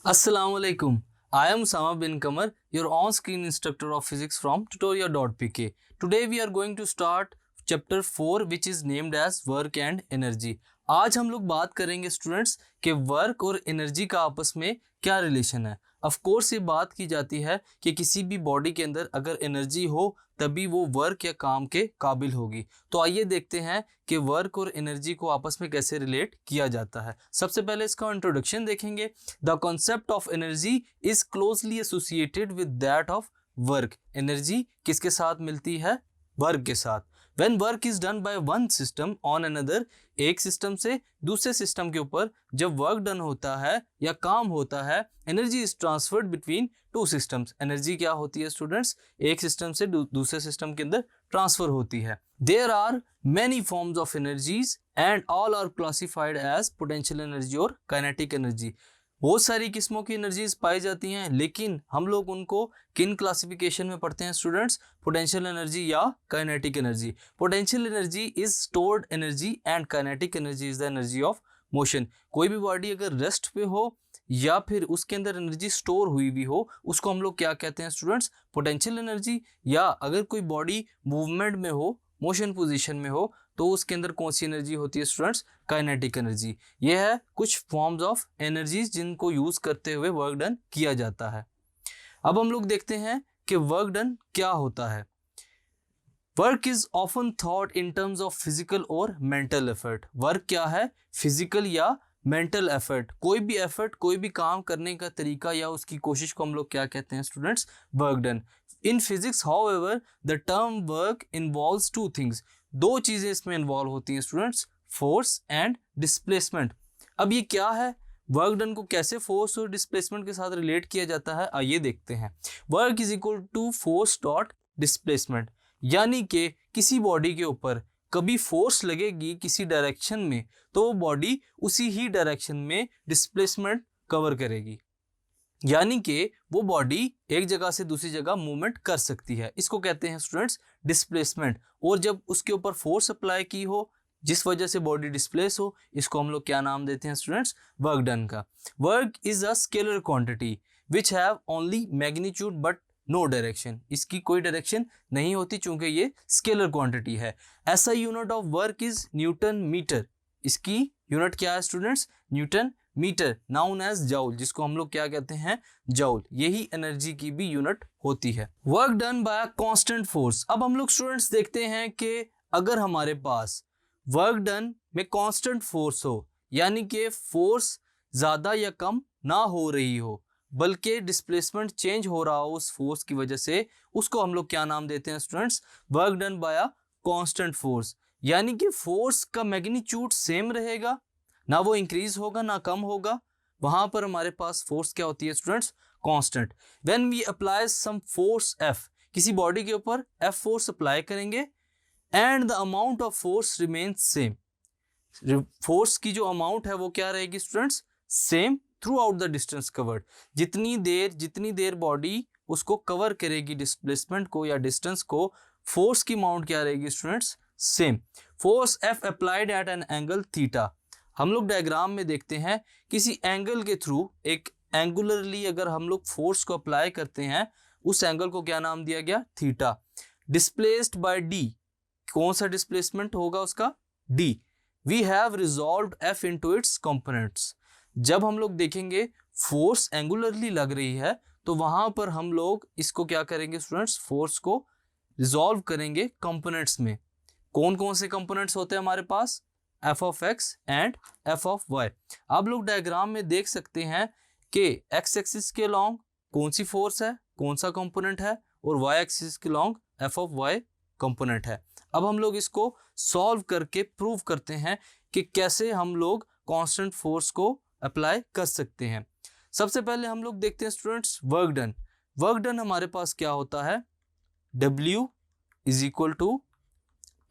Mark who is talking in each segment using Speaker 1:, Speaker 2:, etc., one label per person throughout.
Speaker 1: Assalamualaikum. I am Sama bin Kamar, your on-screen instructor of physics from tutorial.pk. Today we are going to start chapter 4 which is named as work and energy. आज हम लोग बात करेंगे students कि work और energy का आपस में क्या रिलेशन है। ऑफ कोर्स ये बात की जाती है कि किसी भी बॉडी के अंदर अगर एनर्जी हो तभी वो वर्क या काम के काबिल होगी। तो आइए देखते हैं कि वर्क और एनर्जी को आपस में कैसे रिलेट किया जाता है। सबसे पहले इसका इंट्रोडक्शन देखेंगे। The concept of energy is closely associated with that of work. Energy किसके साथ मिलती है? वर्क के साथ। When work is done by one system on another, एक सिस्टम से दूसरे सिस्टम के ऊपर जब वर्क डन होता है या काम होता है, energy is transferred between two systems. Energy क्या होती है स्टूडेंट्स? एक सिस्टम से दूसरे सिस्टम के अंदर ट्रांसफर होती है। There are many forms of energies and all are classified as potential energy और काइनेटिक एनर्जी। बहुत सारी किस्मों की एनर्जीज पाई जाती हैं, लेकिन हम लोग उनको किन क्लासिफिकेशन में पढ़ते हैं स्टूडेंट्स? पोटेंशियल एनर्जी या kinetic energy. Potential energy is stored energy and kinetic energy is the energy of motion. कोई भी बॉडी अगर रेस्ट पे हो या फिर उसके अंदर एनर्जी स्टोर हुई भी हो, उसको हम लोग क्या कहते हैं स्टूडेंट्स? Potential energy. या अगर कोई बॉडी मूवमेंट में हो, मोशन पोजीशन में हो, तो उसके अंदर कौन सी एनर्जी होती है स्टूडेंट्स? Kinetic energy. ये है कुछ फॉर्म्स ऑफ एनर्जीज जिनको यूज करते हुए वर्क डन किया जाता है। अब हम लोग देखते हैं कि वर्क डन क्या होता है। Work is often thought in terms of physical और मेंटल एफर्ट। वर्क क्या है? फिजिकल या मेंटल एफर्ट। कोई भी एफर्ट, कोई भी काम करने का तरीका या उसकी कोशिश को हम लोग क्या कहते हैं students? Work done. In physics however the term work involves two things. दो चीजें इसमें इन्वॉल्व होती हैं स्टूडेंट्स, फोर्स एंड डिस्प्लेसमेंट। अब ये क्या है? वर्क डन को कैसे फोर्स और डिस्प्लेसमेंट के साथ रिलेट किया जाता है, आइए देखते हैं। Work is equal to force dot displacement. यानी कि किसी बॉडी के ऊपर कभी फोर्स लगेगी किसी डायरेक्शन में, तो वो बॉडी उसी ही डायरेक्शन में डिस्प्लेसमेंट कवर करेगी। यानी कि वो बॉडी एक जगह से दूसरी जगह मूवमेंट कर सकती है। इसको कहते हैं स्टूडेंट्स डिस्प्लेसमेंट। और जब उसके ऊपर फोर्स अप्लाई की हो जिस वजह से बॉडी डिस्प्लेस हो, इसको हम लोग क्या नाम देते हैं स्टूडेंट्स? वर्क डन का। Work is a scalar quantity which have only magnitude but no direction. इसकी कोई डायरेक्शन नहीं होती चूंकि ये स्केलर क्वांटिटी है। ऐसा unit of work is newton meter. इसकी यूनिट क्या है students? Newton meter, known as joule, जिसको हम लोग क्या कहते हैं? जूल। यही एनर्जी की भी यूनिट होती है। Work done bye constant force. अब हम लोग स्टूडेंट्स देखते हैं कि अगर हमारे पास वर्क डन में कांस्टेंट फोर्स हो, यानी कि फोर्स ज्यादा या कम ना हो रही हो बल्कि डिस्प्लेसमेंट चेंज हो रहा हो उस फोर्स की वजह से, उसको हम लोग क्या नाम देते हैं students? Work done bye constant force. यानी कि फोर्स का मैग्नीट्यूड सेम रहेगा, ना वो इंक्रीज होगा ना कम होगा, वहां पर हमारे पास फोर्स क्या होती है students? Constant. When we apply some force F, किसी बॉडी के ऊपर एफ फोर्स अप्लाई करेंगे and the amount of force remains same. Force की जो अमाउंट है वो क्या रहेगी students? Same throughout the distance covered. जितनी देर बॉडी उसको कवर करेगी डिस्प्लेसमेंट को या डिस्टेंस को, फोर्स की अमाउंट क्या रहेगी students? Same. Force F applied at an angle theta. हम लोग डायग्राम में देखते हैं किसी एंगल के थ्रू एक एंगुलरली अगर हम लोग फोर्स को अप्लाई करते हैं, उस एंगल को क्या नाम दिया गया? थीटा। डिस्प्लेस्ड बाय डी, कौन सा डिस्प्लेसमेंट होगा उसका? D. We have resolved F into its components. जब हम लोग देखेंगे फोर्स एंगुलरली लग रही है तो वहां पर हम लोग इसको क्या करेंगे स्टूडेंट्स? फोर्स को रिजॉल्व करेंगे कंपोनेंट्स में। कौन कौन से कंपोनेंट्स होते हैं हमारे पास? F of X and F of Y. आप लोग डायग्राम में देख सकते हैं कि एक्स एक्सिस के लॉन्ग कौन सी फोर्स है, कौन सा कंपोनेंट है, और वाई एक्सिस के along F of Y component है। अब हम लोग इसको सॉल्व करके प्रूव करते हैं कि कैसे हम लोग कांस्टेंट फोर्स को अप्लाई कर सकते हैं। सबसे पहले हम लोग देखते हैं students work done. Work done हमारे पास क्या होता है? W is equal to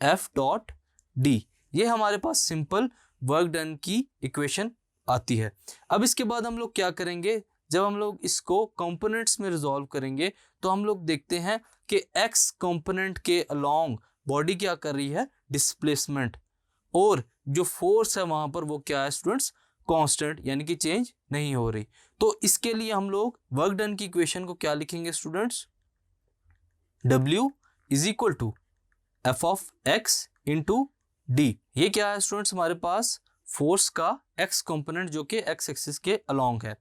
Speaker 1: F dot D. ये हमारे पास सिंपल वर्क डन की इक्वेशन आती है। अब इसके बाद हम लोग क्या करेंगे? जब हम लोग इसको कंपोनेंट्स में रिजॉल्व करेंगे तो हम लोग देखते हैं कि एक्स कंपोनेंट के अलोंग बॉडी क्या कर रही है? डिस्प्लेसमेंट। और जो फोर्स है वहां पर वो क्या है स्टूडेंट्स? कांस्टेंट यानी कि चेंज नहीं हो रही। तो इसके लिए हम लोग वर्क डन की इक्वेशन को क्या लिखेंगे students, W is equal to F of X into D. ये क्या है स्टूडेंट्स, हमारे पास फोर्स का एक्स कंपोनेंट जो कि एक्स एक्सिस के अलोंग है।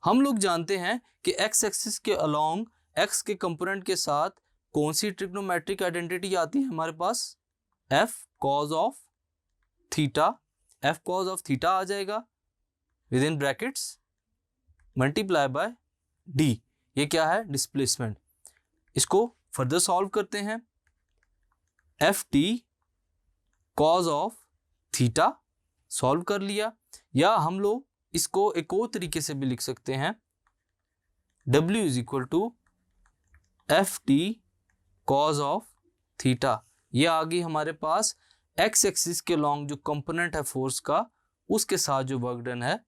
Speaker 1: हम लोग जानते हैं कि एक्स एक्सिस के अलोंग एक्स के कंपोनेंट के साथ कौन सी ट्रिग्नोमेट्रिक आइडेंटिटी आती है हमारे पास, F cos of theta. F cos of theta आ जाएगा with in brackets multiply by D. ये क्या है, डिस्प्लेसमेंट। इसको फर्दर सॉल्व करते हैं, F T cos of theta solve कर लिया, या हम लोग इसको एक और तरीके से भी लिख सकते हैं, W is equal to F T cos of theta. ये आ गई हमारे पास एक्स एक्सिस के लॉन्ग जो कंपोनेंट है फोर्स का, उसके साथ जो वर्क डन है,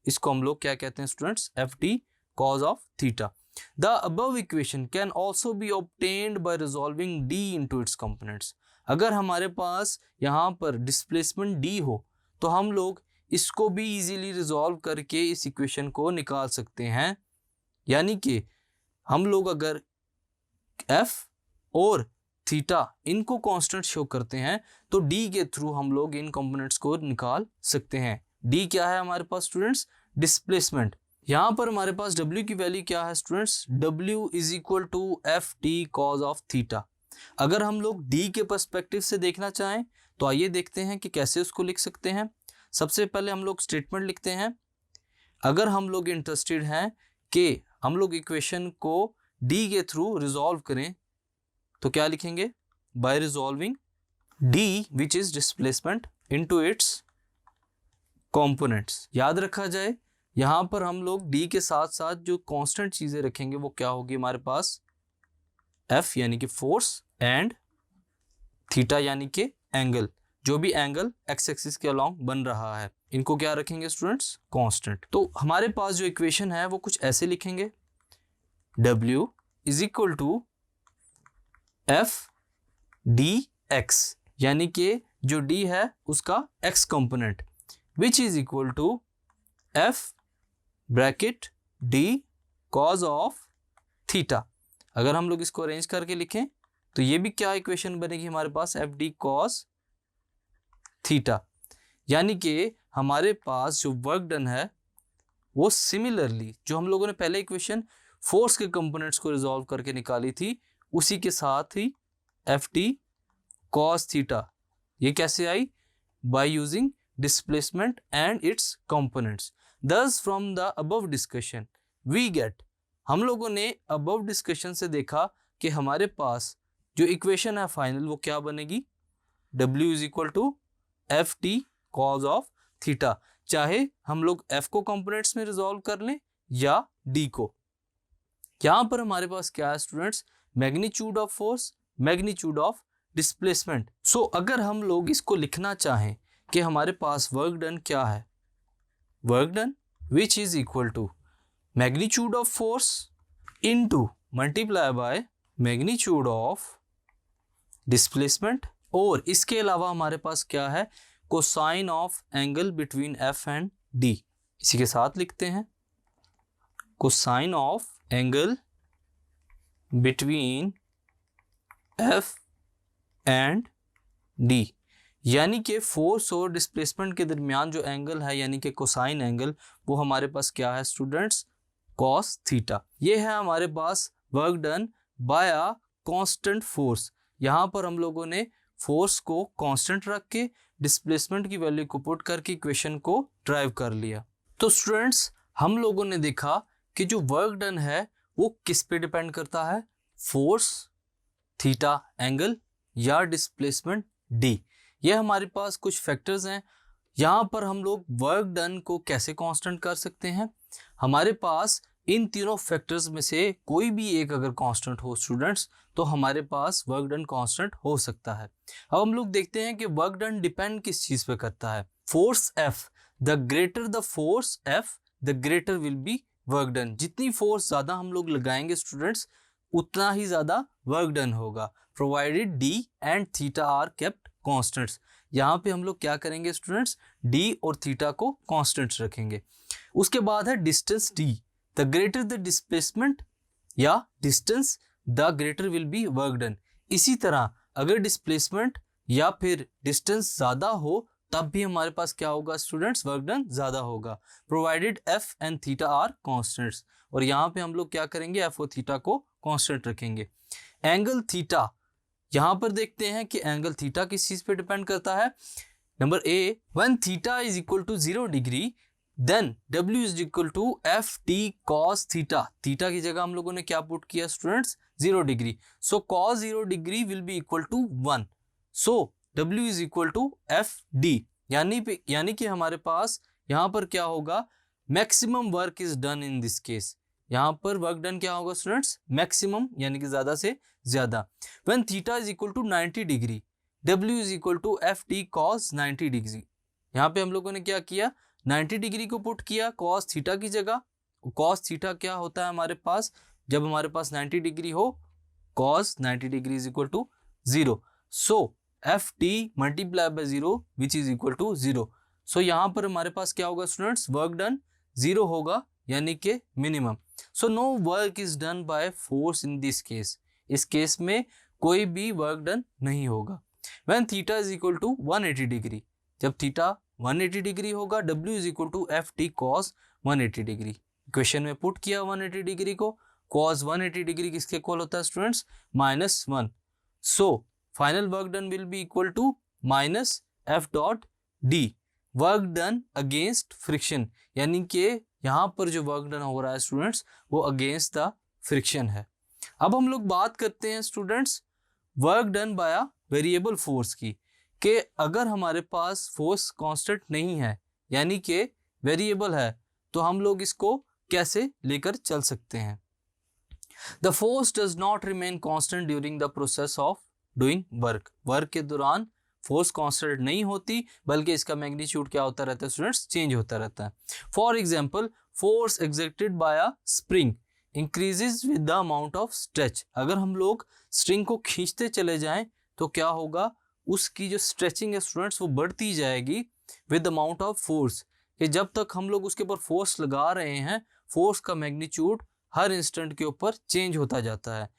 Speaker 1: इसको हम लोग क्या कहते हैं students, F T cos of theta. The above equation can also be obtained by resolving D into its components. अगर हमारे पास यहाँ पर डिस्प्लेसमेंट D हो तो हम लोग इसको भी इजीली रिजॉल्व करके इस इक्वेशन को निकाल सकते हैं। यानी कि हम लोग अगर F और थीटा इनको कांस्टेंट शो करते हैं तो D के थ्रू हम लोग इन कंपोनेंट्स को निकाल सकते हैं। D क्या है हमारे पास स्टूडेंट्स, डिस्प्लेसमेंट। यहाँ पर हमारे पास W की वैल्यू क्या है students, W is equal to F T cos of theta. अगर हम लोग D के पर्सपेक्टिव से देखना चाहें तो आइए देखते हैं कि कैसे उसको लिख सकते हैं। सबसे पहले हम लोग स्टेटमेंट लिखते हैं। अगर हम लोग इंटरेस्टेड हैं कि हम लोग इक्वेशन को D के थ्रू रिजॉल्व करें तो क्या लिखेंगे, by resolving D which is displacement into its components. याद रखा जाए यहाँ पर हम लोग D के साथ साथ जो कांस्टेंट चीजें रखेंगे वो क्या होगी हमारे पास, F यानी कि फोर्स एंड थीटा यानी कि एंगल, जो भी एंगल एक्स एक्सिस के अलोंग बन रहा है, इनको क्या रखेंगे स्टूडेंट्स, कांस्टेंट। तो हमारे पास जो इक्वेशन है वो कुछ ऐसे लिखेंगे, W is equal to F D X, यानी कि जो D है उसका x component, which is equal to F bracket D cos of theta. अगर हम लोग इसको अरेंज करके लिखें तो ये भी क्या इक्वेशन बनेगी हमारे पास, एफ डी कॉस थीटा। यानी कि हमारे पास जो वर्क डन है वो सिमिलरली जो हम लोगों ने पहले इक्वेशन फोर्स के कंपोनेंट्स को रिजॉल्व करके निकाली थी, उसी के साथ ही एफ टी कॉस थीटा, ये कैसे आई, by using displacement and its components. Thus from the above discussion we get, हम लोगों ने अबव डिस्कशन से देखा कि हमारे पास जो इक्वेशन है फाइनल वो क्या बनेगी, W is equal to F T cos of theta. चाहे हम लोग F को कंपोनेंट्स में रिजॉल्व कर लें या D को। यहाँ पर हमारे पास क्या है students, magnitude of force, magnitude of displacement. So अगर हम लोग इसको लिखना चाहें कि हमारे पास वर्क डन क्या है, work done which is equal to magnitude of force into multiply by magnitude of displacement, और इसके अलावा हमारे पास क्या है, cosine of angle between F and D। इसी के साथ लिखते हैं cosine of angle between F and D, यानी कि फोर्स और डिस्प्लेसमेंट के दरमियान जो एंगल है यानी कि कोसाइन एंगल, वो हमारे पास क्या है स्टूडेंट्स, कॉस थीटा। ये है हमारे पास work done by a constant force. यहाँ पर हम लोगों ने फोर्स को कांस्टेंट रख के डिस्प्लेसमेंट की वैल्यू को पुट करके इक्वेशन को ड्राइव कर लिया। तो स्टूडेंट्स हम लोगों ने देखा कि जो वर्क डन है वो किस पे डिपेंड करता है, फोर्स, थीटा एंगल या डिस्प्लेसमेंट D। ये हमारे पास कुछ फैक्टर्स हैं। यहाँ पर हम लोग वर्क डन को कैसे कांस्टेंट कर सकते हैं, हमारे पास इन तीनों फैक्टर्स में से कोई भी एक अगर कांस्टेंट हो स्टूडेंट्स तो हमारे पास वर्क डन कांस्टेंट हो सकता है। अब हम लोग देखते हैं कि वर्क डन डिपेंड किस चीज पे करता है, force F, the greater the force F the greater will be work done. जितनी फोर्स ज्यादा हम लोग लगाएंगे स्टूडेंट्स उतना ही ज्यादा वर्क डन होगा, provided D and theta are kept constants. यहाँ पे हम लोग क्या करेंगे स्टूडेंट्स, डी और थीटा को कॉन्स्टेंट्स रखेंगे। उसके बाद है distance D, the greater the displacement या distance the greater will be work done. इसी तरह अगर डिस्प्लेसमेंट या फिर डिस्टेंस ज़्यादा हो तब भी हमारे पास क्या होगा स्टूडेंट्स, वर्क डन ज़्यादा होगा, provided F and theta are constants. और यहाँ पे हम लोग क्या करेंगे, एफ और थीटा को कॉन्स्टेंट रखेंगे। एंगल थीटा, यहाँ पर देखते हैं कि एंगल थीटा किस चीज़ पे डिपेंड करता है। Number A, when theta is equal to 0 degree then W is equal to F T cos theta. Theta की जगह हम लोगों ने क्या पुट किया students, 0 degree, so cos 0 degree will be equal to 1, so W is equal to F D. यानी कि हमारे पास यहाँ पर क्या होगा, maximum work is done in this case. यहाँ पर वर्क डन क्या होगा स्टूडेंट्स, मैक्सिमम यानी कि ज़्यादा से ज़्यादा। When theta is equal to 90 degree W is equal to F T cos 90 degree. यहाँ पे हम लोगों ने क्या किया, 90 डिग्री को पुट किया कॉस थीटा की जगह। कॉस थीटा क्या होता है हमारे पास, जब हमारे पास 90 डिग्री हो, cos 90 degree is equal to 0, so F T multiply by 0 which is equal to 0। So यहाँ पर हमारे पास क्या होगा स्टूडेंट्स, वर्क डन 0 होगा यानी कि minimum. So no work is done by force in this case. इस केस में कोई भी वर्क डन नहीं होगा। When theta is equal to 180 degree, जब थीटा 180 डिग्री होगा, W is equal to F T cos 180 degree. Equation में put किया 180 डिग्री को, कॉस 180 डिग्री किसके इक्वल होता है students, -1, so final work done will be equal to minus F dot D, work done against friction, यानी कि यहाँ पर जो वर्क डन हो रहा है स्टूडेंट्स वो अगेंस्ट द फ्रिक्शन है। अब हम लोग बात करते हैं students work done by variable force की, कि अगर हमारे पास फोर्स कांस्टेंट नहीं है यानी कि वेरिएबल है तो हम लोग इसको कैसे लेकर चल सकते हैं। The force does not remain constant during the process of doing work. Work के दौरान फोर्स कांस्टेंट नहीं होती बल्कि इसका मैग्नीट्यूड क्या होता रहता है स्टूडेंट्स, चेंज होता रहता है। For example, force exerted by a spring increases with the amount of stretch. अगर हम लोग स्ट्रिंग को खींचते चले जाएं तो क्या होगा, उसकी जो स्ट्रेचिंग है स्टूडेंट्स वो बढ़ती जाएगी विद अमाउंट ऑफ फोर्स, कि जब तक हम लोग उसके ऊपर फोर्स लगा रहे हैं फोर्स का मैग्नीट्यूड हर इंस्टेंट के ऊपर चेंज होता जाता है।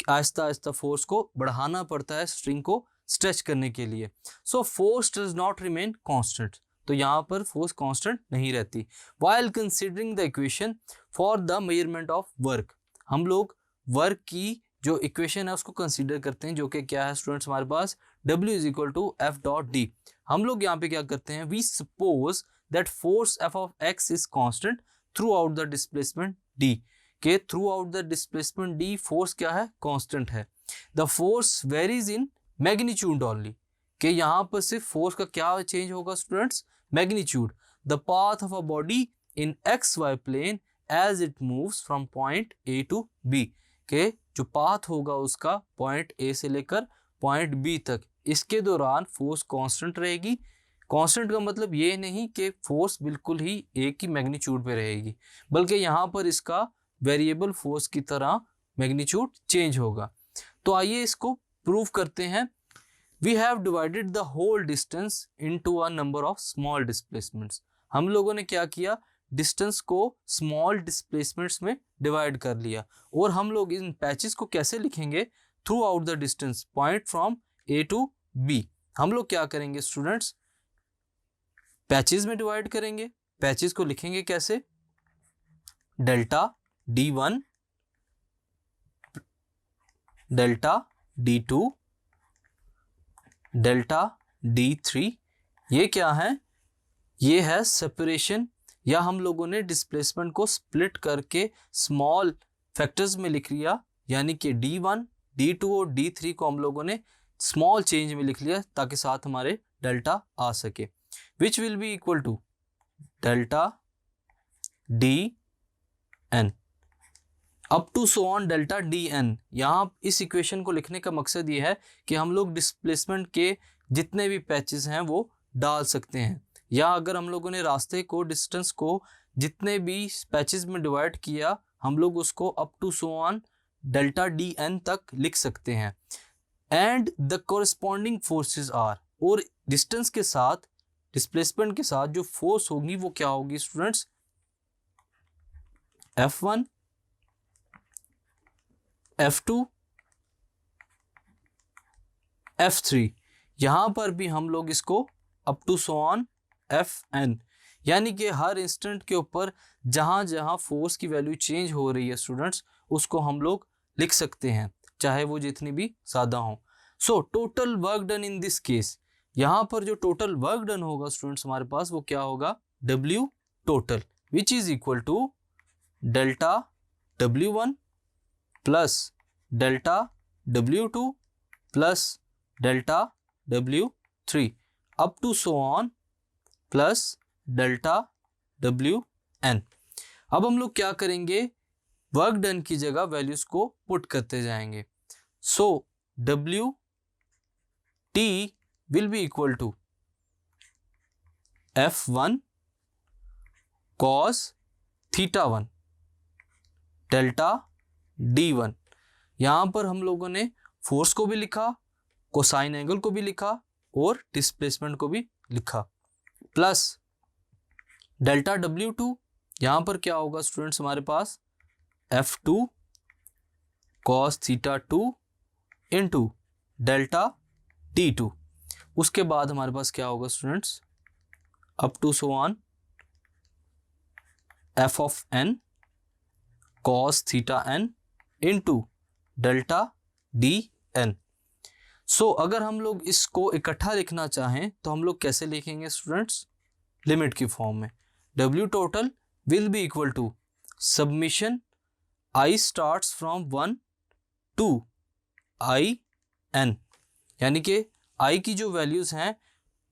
Speaker 1: आहिस्ता आहिस्ता फोर्स को बढ़ाना पड़ता है स्ट्रिंग को स्ट्रेच करने के लिए। So force does not remain constant, तो यहाँ पर फोर्स कांस्टेंट नहीं रहती। While considering the equation for the measurement of work, हम लोग वर्क की जो इक्वेशन है उसको कंसीडर करते हैं, जो कि क्या है स्टूडेंट्स हमारे पास, W is equal to F dot D. हम लोग यहाँ पे क्या करते हैं, we suppose that force F of X is constant throughout the displacement D, के throughout the displacement D force क्या है, कांस्टेंट है। The force varies in magnitude only, कि यहाँ पर सिर्फ फोर्स का क्या चेंज होगा students, magnitude. The path of a body in X Y plane as it moves from point A to B, के जो पाथ होगा उसका पॉइंट ए से लेकर पॉइंट बी तक, इसके दौरान फोर्स कांस्टेंट रहेगी। कांस्टेंट का मतलब ये नहीं कि फोर्स बिल्कुल ही एक ही मैग्नीट्यूड पे रहेगी, बल्कि यहाँ पर इसका वेरिएबल फोर्स की तरह मैग्नीट्यूड चेंज होगा। तो आइए इसको प्रूव करते हैं। We have divided the whole distance into a number of small displacements. हम लोगों ने क्या किया, डिस्टेंस को स्मॉल डिस्प्लेसमेंट्स में डिवाइड कर लिया। और हम लोग इन पैचेस को कैसे लिखेंगे, throughout the distance point from A to B. हम लोग क्या करेंगे स्टूडेंट्स, पैचेस में डिवाइड करेंगे। पैचेस को लिखेंगे कैसे, delta D1, delta D2, delta D3। ये क्या है, ये है सेपरेशन, या हम लोगों ने डिस्प्लेसमेंट को स्प्लिट करके स्मॉल फैक्टर्स में लिख लिया, यानी कि D1, D2 और D3 को हम लोगों ने स्मॉल चेंज में लिख लिया ताकि साथ हमारे डेल्टा आ सके, which will be equal to delta DN up to so on delta DN। यहाँ इस इक्वेशन को लिखने का मकसद ये है कि हम लोग डिस्प्लेसमेंट के जितने भी पैचेस हैं वो डाल सकते हैं, या अगर हम लोगों ने रास्ते को, डिस्टेंस को जितने भी पैचेस में डिवाइड किया हम लोग उसको up to so on delta DN तक लिख सकते हैं। And the corresponding forces are, और डिस्टेंस के साथ, डिस्प्लेसमेंट के साथ जो फोर्स होगी वो क्या होगी स्टूडेंट्स, F1, F2, F3। यहां पर भी हम लोग इसको up to so on Fn, यानी कि हर इंस्टेंट के ऊपर जहां जहां फोर्स की वैल्यू चेंज हो रही है स्टूडेंट्स, उसको हम लोग लिख सकते हैं, चाहे वो जितनी भी ज्यादा हो। So total work done in this case, यहां पर जो टोटल वर्क डन होगा स्टूडेंट्स हमारे पास वो क्या होगा, W total, which is equal to delta W1 plus delta W2 plus delta W3 up to so on plus delta Wn। अब हम लोग क्या करेंगे, वर्क डन की जगह वैल्यूज को पुट करते जाएंगे। So Wt will be equal to F1 cos θ1 delta D1। यहां पर हम लोगों ने फोर्स को भी लिखा, कोसाइन एंगल को भी लिखा और डिस्प्लेसमेंट को भी लिखा, प्लस डेल्टा W2, यहां पर क्या होगा स्टूडेंट्स हमारे पास F2 cos θ2 into delta D2। उसके बाद हमारे पास क्या होगा students, up to so on F of n cos θn into delta Dn। सो अगर हम लोग इसको इकट्ठा लिखना चाहें तो हम लोग कैसे लिखेंगे स्टूडेंट्स, लिमिट की फॉर्म में। W total will be equal to summation I starts from 1 to IN, यानी कि I की जो वैल्यूज हैं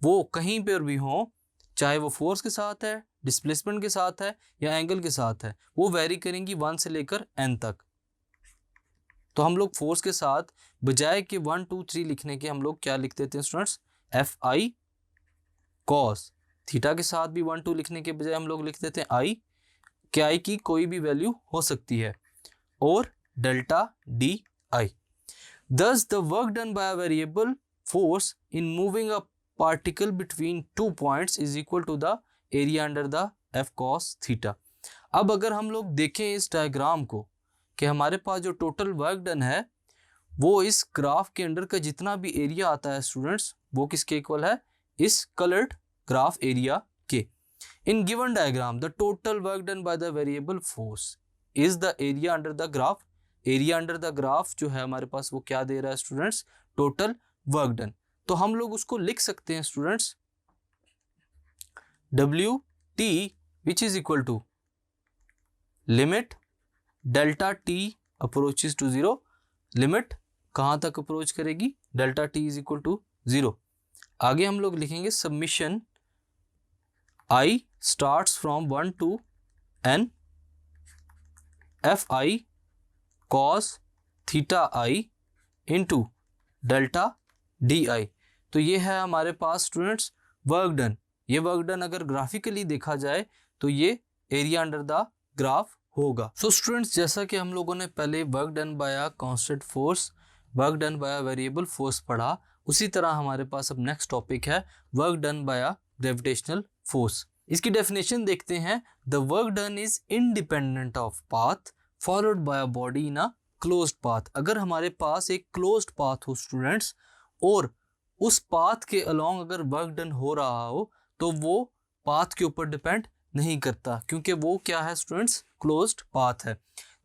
Speaker 1: वो कहीं पर भी हों, चाहे वो फोर्स के साथ है, डिस्प्लेसमेंट के साथ है या एंगल के साथ है, वो वेरी करेंगी 1 से लेकर n तक। तो हम लोग फोर्स के साथ बजाय कि 1 2 3 लिखने के हम लोग क्या लिख देते हैं स्टूडेंट्स, Fi cos थीटा के साथ भी 1 2 लिखने के बजाय हम लोग लिख देते हैं I, कि I की कोई भी वैल्यू हो सकती है, और delta Di। Thus the work done by a variable force in moving a particle between 2 points is equal to the area under the F cos theta. अब अगर हम लोग देखें इस डायग्राम को कि हमारे पास जो टोटल वर्क डन है वो इस ग्राफ के अंडर का जितना भी एरिया आता है स्टूडेंट्स वो किसके इक्वल है, इस कलर्ड ग्राफ एरिया के। In given diagram the total work done by the variable force is the area under the graph. Area under the graph जो है हमारे पास वो क्या दे रहा है स्टूडेंट्स, टोटल वर्क डन। तो हम लोग उसको लिख सकते हैं students Wt which is equal to limit delta T approaches to 0, limit कहां तक अप्रोच करेगी, delta T is equal to 0। आगे हम लोग लिखेंगे summation I starts from 1 to n Fi cos θi into delta Di। तो ये है हमारे पास स्टूडेंट्स वर्क डन। ये वर्क डन अगर ग्राफिकली देखा जाए तो ये एरिया अंडर द ग्राफ होगा। सो स्टूडेंट्स जैसा कि हम लोगों ने पहले work done by a constant force, work done by a variable force पढ़ा, उसी तरह हमारे पास अब नेक्स्ट टॉपिक है work done by a gravitational force. इसकी डेफिनेशन देखते हैं। The work done is independent of path followed by a body in a closed path. अगर हमारे पास एक क्लोज्ड पाथ हो स्टूडेंट्स और उस पाथ के अलोंग अगर वर्क डन हो रहा हो तो वो पाथ के ऊपर डिपेंड नहीं करता, क्योंकि वो क्या है स्टूडेंट्स, क्लोज्ड पाथ है।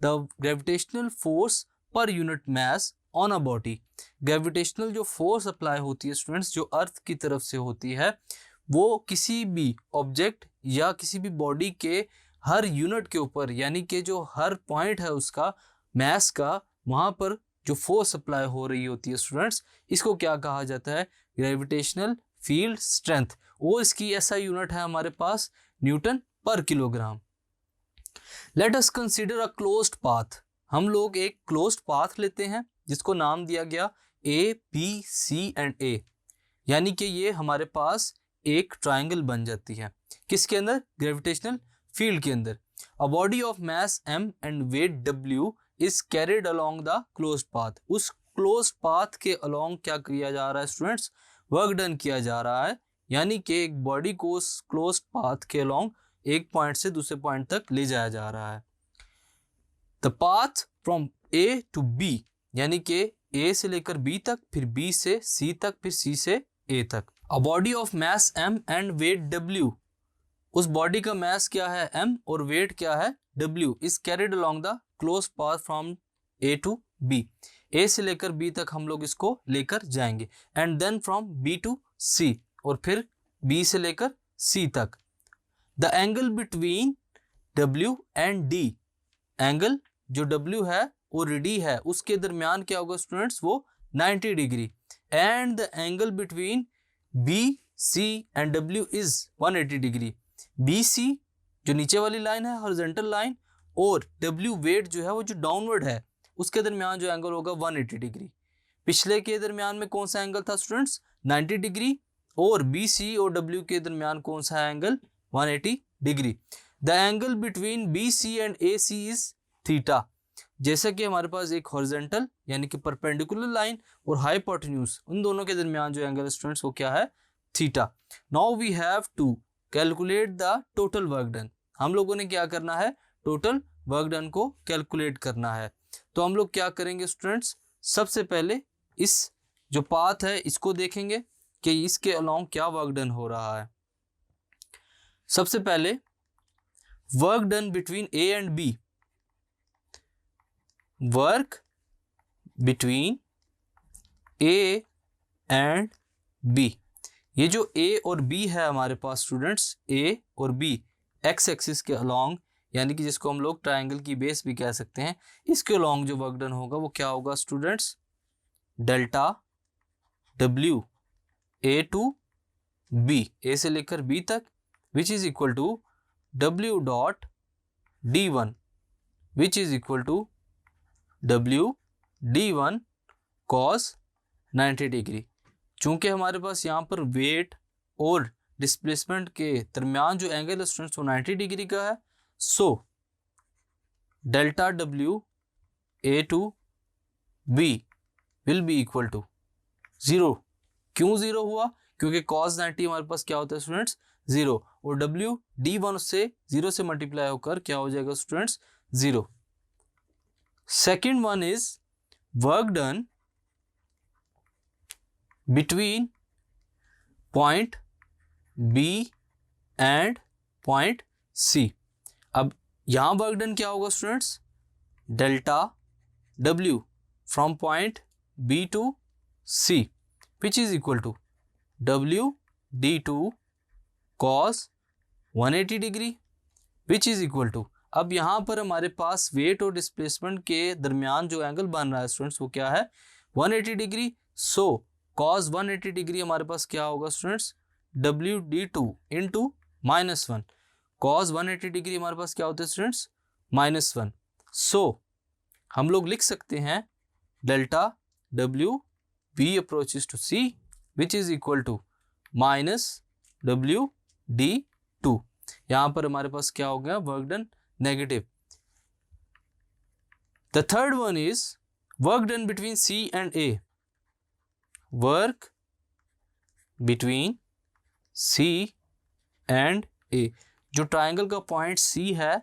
Speaker 1: The gravitational force per unit mass on a body, gravitational जो फोर्स अप्लाई होती है स्टूडेंट्स जो अर्थ की तरफ से होती है वो किसी भी ऑब्जेक्ट या किसी भी बॉडी के हर यूनिट के ऊपर, यानी कि जो हर पॉइंट है उसका मास का, वहां पर जो फोर्स अप्लाई हो रही होती है स्टूडेंट्स, इसको क्या कहा जाता है, ग्रेविटेशनल फील्ड स्ट्रेंथ। वो इसकी ऐसा यूनिट है हमारे पास न्यूटन पर kilogram. Let us consider a closed path. हम लोग एक क्लोज्ड पाथ लेते हैं जिसको नाम दिया गया ABC एंड A, यानी कि ये हमारे पास एक ट्रायंगल बन जाती है किसके अंदर, ग्रेविटेशनल फील्ड के अंदर। A body of mass m and weight W is carried along the closed path. उस क्लोज्ड पाथ के अलोंग क्या किया जा रहा है स्टूडेंट्स, वर्क डन किया जा रहा है, यानी कि एक बॉडी को क्लोज्ड पाथ के अलोंग एक पॉइंट से दूसरे पॉइंट तक ले जाया जा रहा है। The path from A to B, यानी कि ए से लेकर बी तक, फिर बी से सी तक, फिर सी से ए तक। A body of mass m and weight w, उस बॉडी का मास क्या है m और वेट क्या है w, is carried along the close path from A to B. A से लेकर बी तक हम लोग इसको लेकर जाएंगे, and then from B to C, और फिर बी से लेकर सी तक। The angle between w and d, angle जो w है और d है उसके दरमियान क्या होगा स्टूडेंट्स, वो 90 degree. And the angle between B C and w is 180 degree. B C जो नीचे वाली लाइन है हॉरिजॉन्टल लाइन, और w वेट जो है वो जो डाउनवर्ड है उसके दरमियान जो एंगल होगा 180 डिग्री। पिछले के दरमियान में कौन सा एंगल था स्टूडेंट्स, 90 डिग्री, और बी सी और w के दरमियान कौन सा angle, 180 degree. The angle between B C and A C is theta. जैसे कि हमारे पास एक हॉरिजॉन्टल यानी कि परपेंडिकुलर लाइन और हाइपोटेन्यूज, उन दोनों के दरमियान जो एंगल स्टूडेंट्स वो क्या है, theta. Now we have to calculate the total work done. हम लोगों ने क्या करना है, टोटल वर्क डन को कैलकुलेट करना है। तो हम लोग क्या करेंगे स्टूडेंट्स, सबसे पहले इस जो पाथ है इसको देखेंगे कि इसके अलोंग क्या वर्क डन हो रहा है। सबसे पहले work done between A and B, work between A and B. ये जो ए और बी है हमारे पास स्टूडेंट्स, ए और बी एक्स एक्सिस के अलोंग, यानी कि जिसको हम लोग ट्रायंगल की बेस भी कह सकते हैं, इसके अलोंग जो वर्क डन होगा वो क्या होगा students, delta W A to B, A से लेकर बी तक, which is equal to W dot D one, which is equal to W D one cos 90 degree. चूंकि हमारे पास यहाँ पर वेट और डिस्प्लेसमेंट के दरमियान जो एंगल है स्टूडेंट्स वो 90 डिग्री का है, so delta W A to B will be equal to 0। क्यों 0 हुआ, क्योंकि cos 90 हमारे पास क्या होता है स्टूडेंट्स 0, और डब्ल्यू डी वन से 0 से मल्टीप्लाई होकर क्या हो जाएगा students 0। Second one is work done between point B and point C. अब यहां वर्क डन क्या होगा students, delta W from point B to C, which is equal to W D to cos 180 degree, which is equal to, अब यहाँ पर हमारे पास wait और displacement के दरमियान जो एंगल बन रहा है स्टूडेंट्स वो क्या है 180 डिग्री। सो cos 180 डिग्री हमारे पास क्या होगा students, W D two into -1। cos 180 degree हमारे पास क्या होता है स्टूडेंट्स -1। सो हम लोग लिख सकते हैं delta W B approaches to C, which is equal to -W D two. यहाँ पर हमारे पास क्या हो गया, work done negative. The third one is work done between C and A, work between C and A. जो triangle का point सी है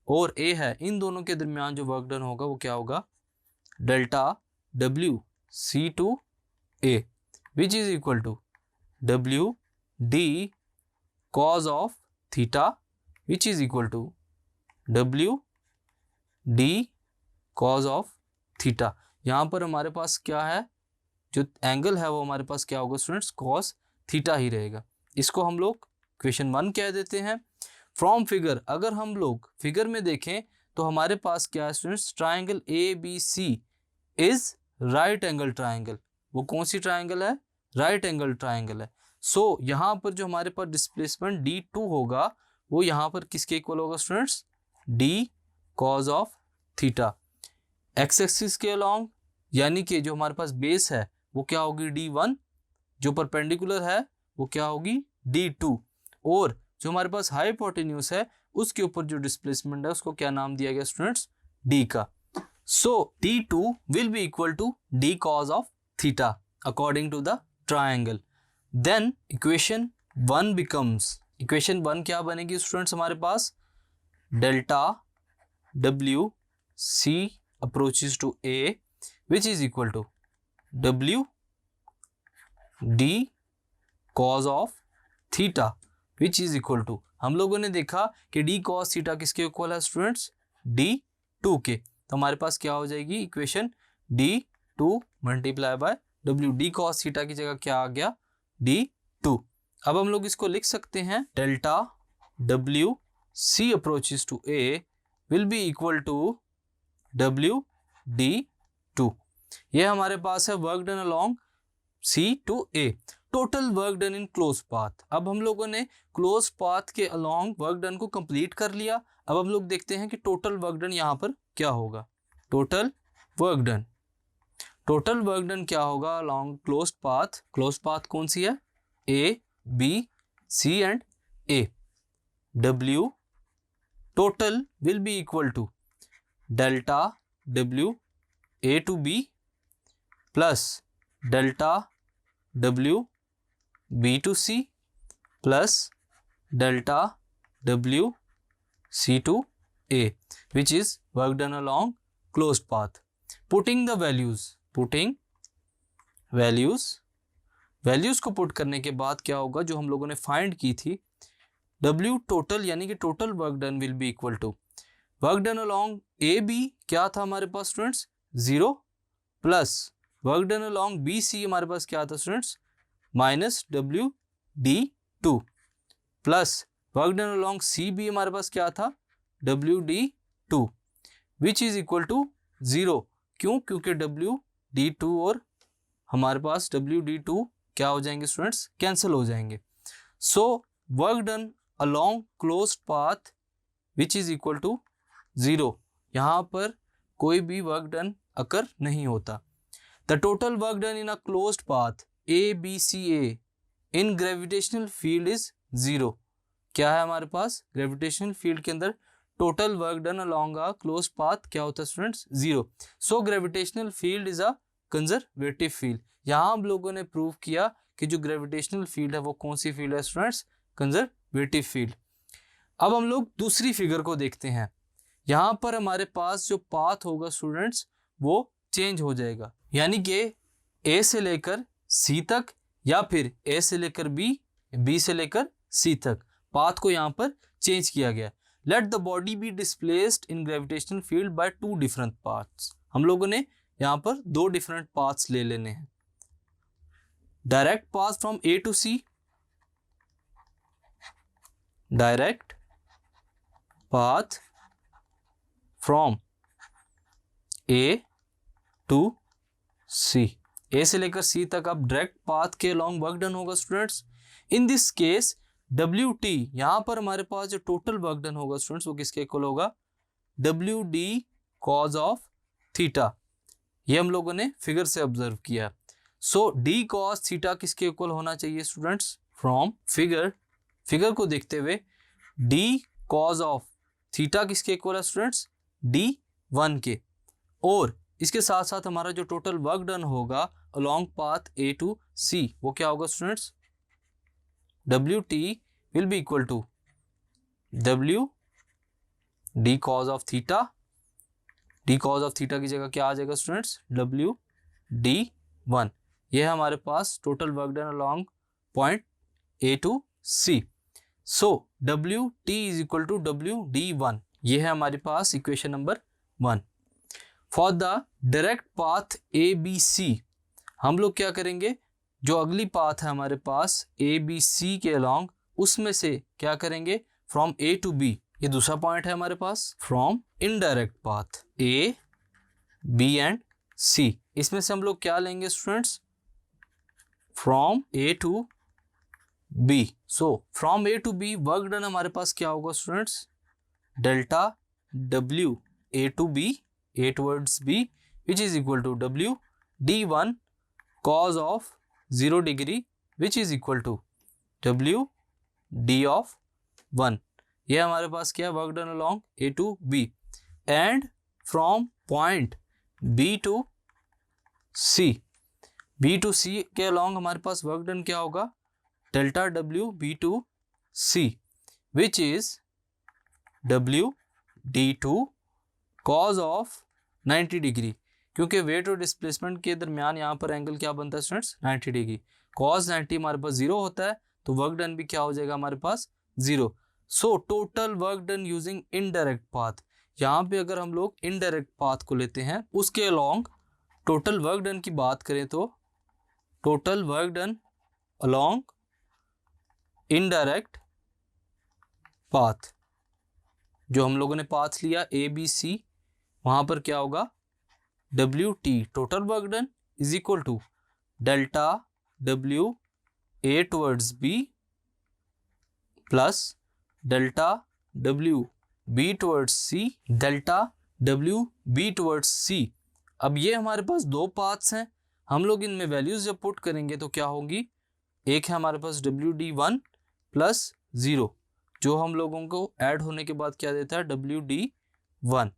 Speaker 1: और ए है, इन दोनों के दरमियान जो वर्क डन होगा वो क्या होगा, delta W C to A, which is equal to W D cos of theta, which is equal to W D cos of theta. यहाँ पर हमारे पास क्या है, जो एंगल है वो हमारे पास क्या होगा स्टूडेंट्स cos थीटा ही रहेगा। इसको हम लोग क्वेश्चन 1 कह देते हैं। फ्रॉम फिगर, अगर हम लोग फिगर में देखें तो हमारे पास क्या है students, triangle A B C is right angle triangle. वो कौन सी ट्राइंगल है, राइट एंगल ट्राइंगल है। सो यहाँ पर जो हमारे पास डिस्प्लेसमेंट D2 होगा वो यहाँ पर किसके इक्वल होगा students, D cos of theta. X axis के अलोंग, यानी कि जो हमारे पास बेस है वो क्या होगी D1, जो परपेंडिकुलर है वो क्या होगी D2, और जो हमारे पास हाइपोटेन्यूज है उसके ऊपर जो डिस्प्लेसमेंट है उसको क्या नाम दिया गया स्टूडेंट्स, D का। So D2 will be equal to D cos of theta according to the triangle. Then equation 1 becomes, equation 1 क्या बनेगी स्टूडेंट्स हमारे पास, delta W C approaches to A which is equal to W D cos of theta which is equal to, हम लोगों ने देखा कि D cos theta किसके इक्वल है स्टूडेंट्स, D2 के, तो हमारे पास क्या हो जाएगी equation D2 multiply by W, D cos theta की जगह क्या आ गया D2। अब हम लोग इसको लिख सकते हैं delta W C approaches to A will be equal to W D2। ये हमारे पास है work done along C to A, total work done in close path. अब हम लोगों ने क्लोज पाथ के अलोंग वर्क डन को कंप्लीट कर लिया। अब हम लोग देखते हैं कि टोटल वर्क डन यहाँ पर क्या होगा। टोटल वर्क डन क्या होगा along close path. Close path कौन सी है, A B C and A। W total will be equal to delta W A to B plus delta W B to C plus delta W C to A which is work done along closed path. Putting the values को put करने के बाद क्या होगा, जो हम लोगों ने फाइंड की थी W टोटल यानी कि total work done will be equal to work done along A B क्या था हमारे पास students 0 plus work done along B C हमारे पास क्या था students minus WD2 plus work done along C B हमारे पास क्या था WD2 which is equal to 0। क्यों, क्योंकि WD2 और हमारे पास WD2 क्या हो जाएंगे स्टूडेंट्स, कैंसिल हो जाएंगे। So work done along closed path which is equal to 0, यहाँ पर कोई भी वर्क डन अकर नहीं होता। The total work done in a closed path ABCA in gravitational field is 0। क्या है हमारे पास, ग्रेविटेशनल फील्ड के अंदर total work done along a closed path क्या होता है students 0। So gravitational field is a conservative field. यहाँ हम लोगों ने प्रूव किया कि जो ग्रेविटेशनल फील्ड है वो कौन सी फील्ड है स्टूडेंट्स, कंजर्वेटिव फील्ड। अब हम लोग दूसरी फिगर को देखते हैं। यहाँ पर हमारे पास जो पाथ होगा स्टूडेंट्स वो चेंज हो जाएगा, यानी कि A से लेकर C तक या फिर A से लेकर B से लेकर C तक पाथ को यहाँ पर चेंज किया गया। Let the body be displaced in gravitational field by 2 different paths. हम लोगों ने यहाँ पर 2 डिफरेंट पाथ्स ले लेने हैं। Direct path from A to C, direct path from A to C, A से लेकर C तक अब डायरेक्ट पाथ के अलोंग वर्क डन होगा students. In this case WT यहाँ पर हमारे पास जो टोटल वर्क डन होगा स्टूडेंट्स वो किसके इक्वल होगा, WD cos ऑफ थीटा। ये हम लोगों ने फिगर से ऑब्जर्व किया। सो D cos थीटा किसके इक्वल होना चाहिए स्टूडेंट्स, फ्रॉम फिगर को देखते हुए D cos ऑफ थीटा किसके इक्वल है स्टूडेंट्स, D1 के। और इसके साथ साथ हमारा जो टोटल वर्क डन होगा along path A to C वो क्या होगा students, WT will be equal to WD cos of theta, D cos of theta की जगह क्या आ जाएगा स्टूडेंट्स, WD1। ये है हमारे पास total work done along point A to C। So WT is equal to WD1। ये है हमारे पास equation number 1। For the direct path ABC हम लोग क्या करेंगे, जो अगली पाथ है हमारे पास ABC के अलोंग उसमें से क्या करेंगे, फ्रॉम A to B। ये दूसरा पॉइंट है हमारे पास, from indirect path A B and C। इसमें से हम लोग क्या लेंगे students, from A to B। So from A to B work done हमारे पास क्या होगा students, delta W A to B, A towards B which is equal to WD1 cos of 0 degree which is equal to WD of 1। ये हमारे पास क्या है, work done along A to B and from point B to C के along हमारे पास work done क्या होगा, delta W B2C which is W D2 cos of 90 degree, क्योंकि वेट और डिस्प्लेसमेंट के दरमियान यहाँ पर एंगल क्या बनता है स्टूडेंट्स 90 डिग्री। cos 90 हमारे पास 0 होता है तो वर्क डन भी क्या हो जाएगा हमारे पास 0। सो total work done using indirect path, यहाँ पे अगर हम लोग इनडायरेक्ट पाथ को लेते हैं उसके अलोंग टोटल वर्क डन की बात करें तो total work done along indirect path, जो हम लोगों ने पाथ लिया ABC, वहां पर क्या होगा WT total work done is equal to delta W A towards B plus delta W B towards C delta W B towards C। अब ये हमारे पास दो पाथ्स हैं, हम लोग इनमें वैल्यूज जब पुट करेंगे तो क्या होगी, एक है हमारे पास WD1 प्लस 0 जो हम लोगों को ऐड होने के बाद क्या देता है WD1।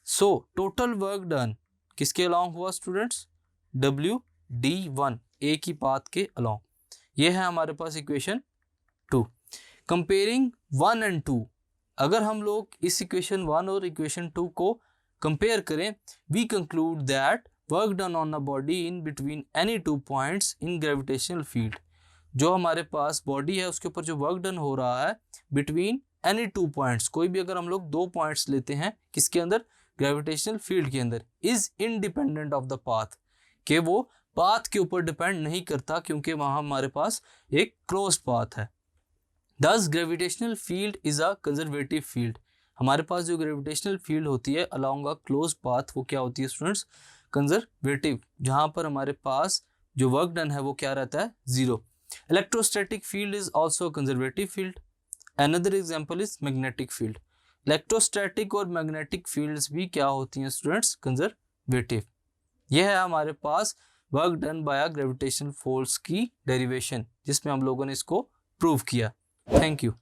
Speaker 1: सो टोटल वर्क डन किसके अलोंग हुआ स्टूडेंट्स WD1 ए की पाथ के अलोंग। ये है हमारे पास इक्वेशन 2। कंपेयरिंग 1 एंड 2, अगर हम लोग इस इक्वेशन 1 और इक्वेशन 2 को कंपेयर करें we conclude that work done on a body in between any 2 points in gravitational field, जो हमारे पास बॉडी है उसके ऊपर जो वर्क डन हो रहा है बिटवीन एनी 2 पॉइंट्स, कोई भी अगर हम लोग 2 पॉइंट्स लेते हैं किसके अंदर ग्रेविटेशनल फील्ड के अंदर, is independent of the path, कि वो पाथ के ऊपर डिपेंड नहीं करता क्योंकि वहां हमारे पास एक क्लोज पाथ है। दस gravitational field is a conservative field, हमारे पास जो ग्रेविटेशनल फील्ड होती है अलोंग अ क्लोज पाथ वो क्या होती है स्टूडेंट्स कंजर्वेटिव, जहां पर हमारे पास जो वर्क डन है वो क्या रहता है 0। Electrostatic field is also conservative field. Another example is magnetic field. Electrostatic और मैग्नेटिक फील्ड्स भी क्या होती हैं स्टूडेंट्स कंजर्वेटिव। यह है हमारे पास work done by gravitational force की डेरिवेशन जिसमें हम लोगों ने इसको प्रूव किया। Thank you.